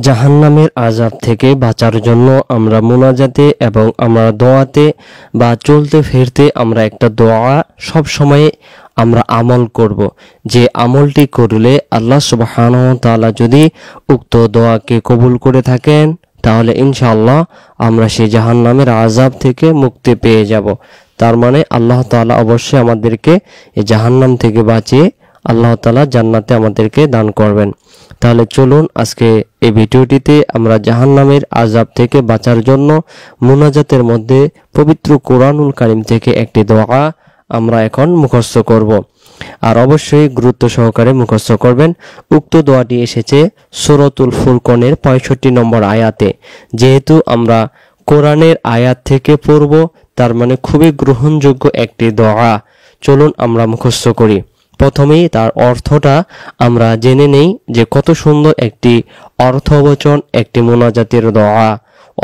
জাহান্নামের আযাব থেকে বাঁচার জন্য আমরা মুনাজাতে এবং আমরা দোয়াতে বা চলতে ফিরতে আমরা একটা দোয়া সব সময় আমরা আমল করব, যে আমলটি করলে আল্লাহ সুবহানাহু ওয়া তাআলা যদি উক্ত দোয়াকে কবুল করে থাকেন তাহলে ইনশাআল্লাহ আমরা সেই জাহান্নামের আযাব থেকে মুক্তি পেয়ে যাব। তার মানে আল্লাহ তাআলা অবশ্যই আমাদেরকে এই জাহান্নাম থেকে বাঁচিয়ে আল্লাহ তাআলা জান্নাতে আমাদেরকে দান করবেন। তাহলে চলুন আজকে এই ভিডিওটিতে আমরা জাহান্নামের আযাব থেকে বাঁচার জন্য মুনাজাতের মধ্যে পবিত্র কোরআনুল কারীম থেকে একটি দোয়া আমরা এখন মুখস্থ করব, আর অবশ্যই গুরুত্ব সহকারে মুখস্থ করবেন। উক্ত দোয়াটি এসেছে সূরাতুল ফুরকানের 65 নম্বর আয়াতে। যেহেতু আমরা কোরআনের আয়াত থেকে পড়ব, তার মানে খুবই গ্রহণযোগ্য একটি দোয়া। চলুন আমরা মুখস্থ করি। প্রথমেই তার অর্থটা আমরা জেনে নেই যে কত সুন্দর একটি অর্থবচন একটি মুনাজাতের দোয়া।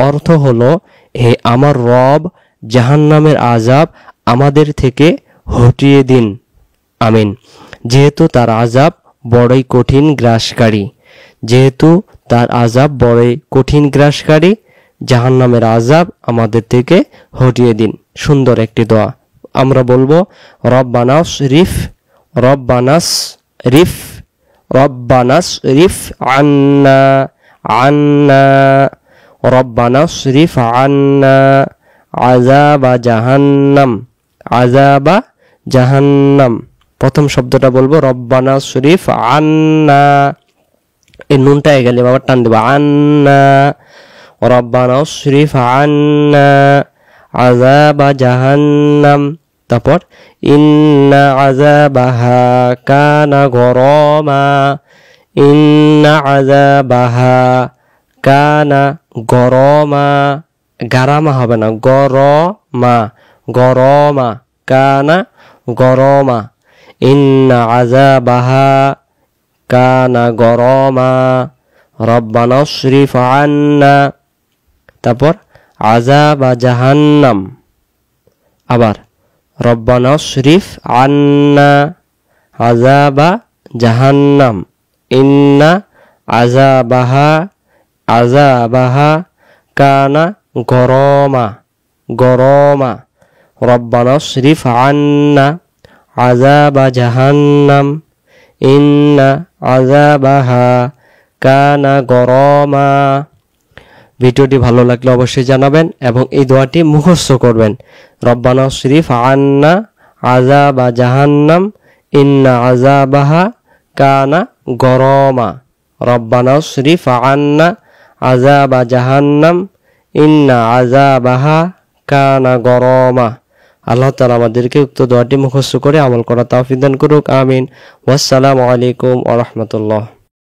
অর্থ হলো, হে আমার রব, জাহান্নামের আযাব আমাদের থেকে হটিয়ে দিন, আমিন। যেহেতু তার আযাব বড়ই কঠিন গ্রাসকারী, জাহান্নামের আযাব আমাদের থেকে হটিয়ে দিন। সুন্দর একটি দোয়া। আমরা বলবো রব্বানাস রিফ আন্না আযাবা জাহান্নাম। প্রথম শব্দটা বলবো রব্বানাস রিফ আন্না, এই নুনটা গেলে বাবা টান দেবো, আন্না। রব্বানাস রিফ আন্না আযাবা জাহান্নাম। তারপর ইন্না আযাবাহা কানা গরামা, গারামা হবে না, গরমা কানা গরমা। ইন্না আযাবাহা কানা গরমা রব্বানাস রিফ আন্না। তারপর আযাবা জাহান্নাম, আবার রব্বানাস রিফ আন্না আযাবা জাহান্নাম। ইন্না আযাবাহা কানা গরমা রব্বানাস রিফ আন্না আযাবা জাহান্নাম। ইন্না আযাবাহা কানা গরমা। ভিডিওটি ভালো লাগলে অবশ্যই জানাবেন এবং এই দোয়াটি মুখস্থ করবেন। রব্বানাস রিফ আন্না আযাবা জাহান্নাম ইন্না আযাবাহা কানা গরমা। রব্বানাস রিফ আন্না আযাবা জাহান্নাম ইন্না আযাবাহা কানা গরমা। আল্লাহ তাআলা আমাদেরকে উক্ত দোয়াটি মুখস্থ করে আমল করা তৌফিক দান করুক, আমিন। ওয়াসসালামু আলাইকুম ওয়া রাহমাতুল্লাহ।